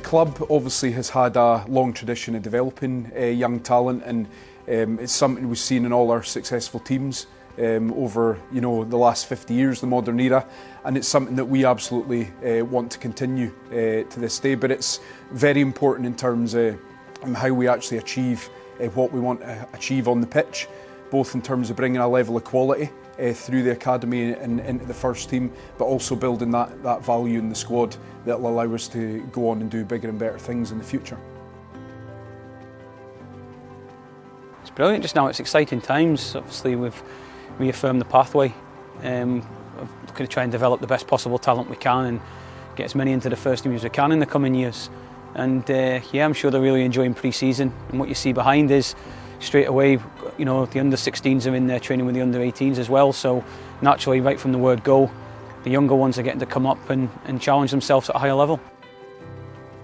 club obviously has had a long tradition of developing young talent, and it's something we've seen in all our successful teams over the last 50 years, the modern era, and it's something that we absolutely want to continue to this day. But it's very important in terms of how we actually achieve what we want to achieve on the pitch, both in terms of bringing a level of quality through the academy and into the first team, but also building that value in the squad that will allow us to go on and do bigger and better things in the future. It's brilliant just now, it's exciting times. Obviously we've reaffirmed the pathway. We're going to try and develop the best possible talent we can and get as many into the first team as we can in the coming years. And yeah, I'm sure they're really enjoying pre-season, and what you see behind is straight away, the under-16s are in there training with the under-18s as well, so naturally right from the word go, the younger ones are getting to come up and challenge themselves at a higher level.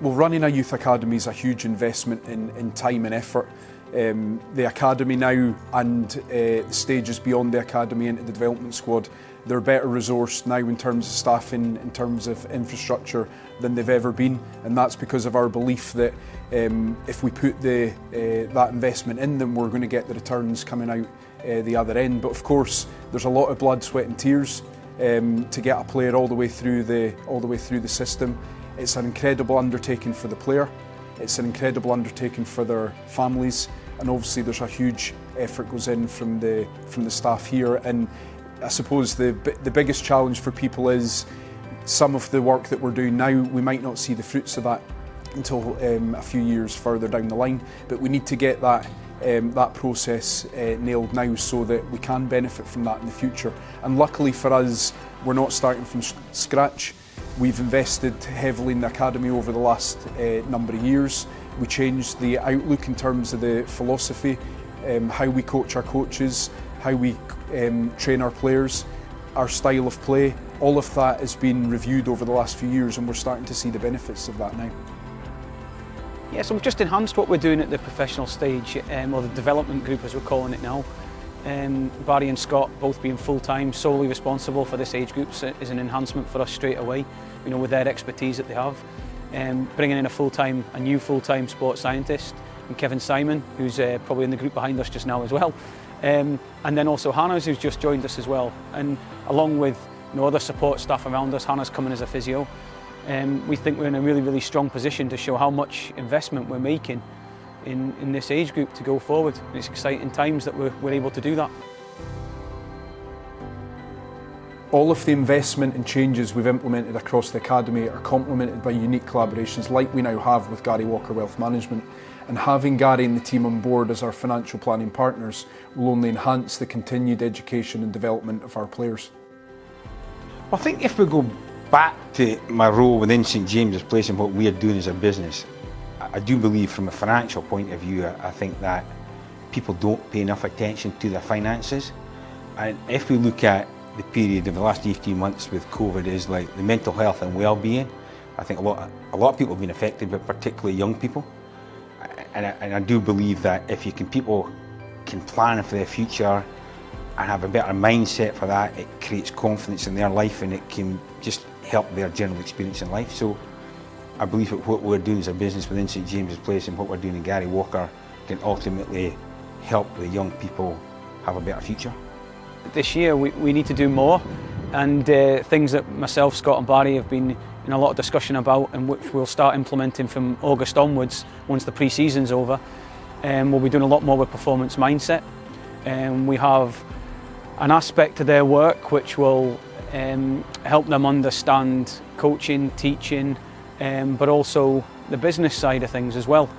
Well, running a youth academy is a huge investment in time and effort. The academy now and the stages beyond the academy into the development squad, they're better resourced now in terms of staffing, in terms of infrastructure than they've ever been, and that's because of our belief that if we put that investment in, then we're going to get the returns coming out the other end. But of course, there's a lot of blood, sweat and tears to get a player all the way through the system. It's an incredible undertaking for the player. It's an incredible undertaking for their families, and obviously there's a huge effort goes in from the staff here. And I suppose the biggest challenge for people is some of the work that we're doing now, we might not see the fruits of that until a few years further down the line, but we need to get that process nailed now so that we can benefit from that in the future. And luckily for us, we're not starting from scratch. We've invested heavily in the academy over the last number of years. We changed the outlook in terms of the philosophy, how we coach our coaches, how we train our players, our style of play. All of that has been reviewed over the last few years, and we're starting to see the benefits of that now. Yeah, so we've just enhanced what we're doing at the professional stage, or the development group as we're calling it now. Barry and Scott both being full-time, solely responsible for this age group is an enhancement for us straight away, with their expertise that they have. Bringing in a new full-time sports scientist, and Kevin Simon, who's probably in the group behind us just now as well. And then also Hannah's, who's just joined us as well. And along with other support staff around us, Hannah's coming as a physio. We think we're in a really, really strong position to show how much investment we're making in this age group to go forward. And it's exciting times that we're able to do that. All of the investment and changes we've implemented across the academy are complemented by unique collaborations like we now have with Gary Walker Wealth Management. And having Gary and the team on board as our financial planning partners will only enhance the continued education and development of our players. I think if we go back to my role within St James's Place and what we are doing as a business, I do believe from a financial point of view, I think that people don't pay enough attention to their finances. And if we look at the period of the last 18 months with COVID, is like the mental health and well-being, I think a lot of people have been affected, but particularly young people. And I do believe that if people can plan for their future and have a better mindset for that, it creates confidence in their life, and it can just help their general experience in life. So I believe that what we're doing as a business within St James's Place and what we're doing in Gary Walker can ultimately help the young people have a better future. This year we need to do more, and things that myself, Scott and Barry have been in a lot of discussion about, and which we'll start implementing from August onwards once the pre-season's over. We'll be doing a lot more with performance mindset. We have an aspect to their work which will help them understand coaching, teaching, but also the business side of things as well,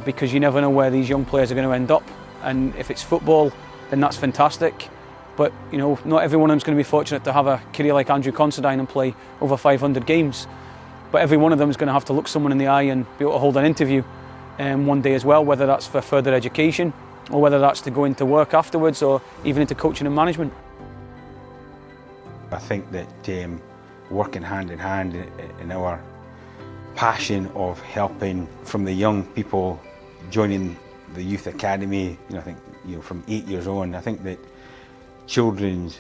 because you never know where these young players are going to end up. And if it's football, then that's fantastic. But not every one of them is going to be fortunate to have a career like Andrew Considine and play over 500 games. But every one of them is going to have to look someone in the eye and be able to hold an interview one day as well, whether that's for further education or whether that's to go into work afterwards or even into coaching and management. I think that working hand in hand in our passion of helping from the young people joining the youth academy, I think from 8 years on, I think that children's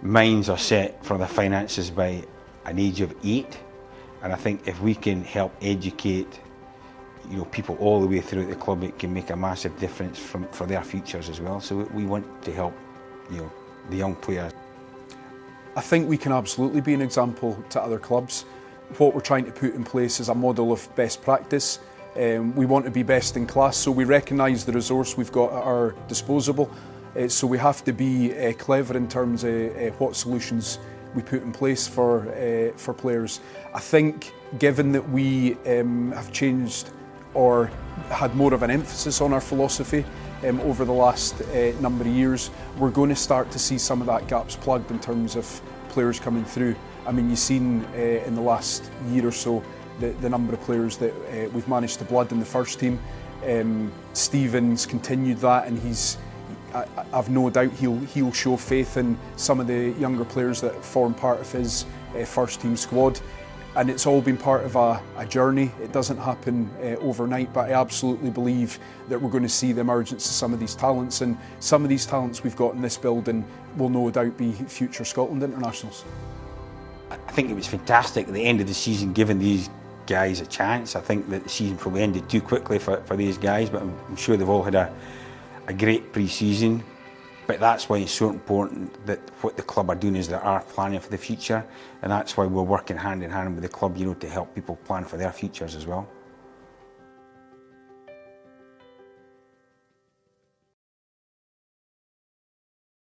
minds are set for their finances by an age of 8, And I think if we can help educate, you know, people all the way through the club, it can make a massive difference for their futures as well. So we want to help, you know, the young players. I think we can absolutely be an example to other clubs. What we're trying to put in place is a model of best practice. We want to be best in class, so we recognise the resource we've got at our disposal. So we have to be clever in terms of what solutions we put in place for players. I think, given that we have changed or had more of an emphasis on our philosophy over the last number of years, we're going to start to see some of that gaps plugged in terms of players coming through. I mean, you've seen in the last year or so the number of players that we've managed to blood in the first team. Steven's continued that, and I've no doubt he'll show faith in some of the younger players that form part of his first team squad. And it's all been part of a journey. It doesn't happen overnight, but I absolutely believe that we're going to see the emergence of some of these talents, and some of these talents we've got in this building will no doubt be future Scotland internationals. I think it was fantastic at the end of the season, giving these guys a chance. I think that the season probably ended too quickly for these guys, but I'm sure they've all had a great pre-season. But that's why it's so important that what the club are doing is they are planning for the future, and that's why we're working hand in hand with the club, you know, to help people plan for their futures as well.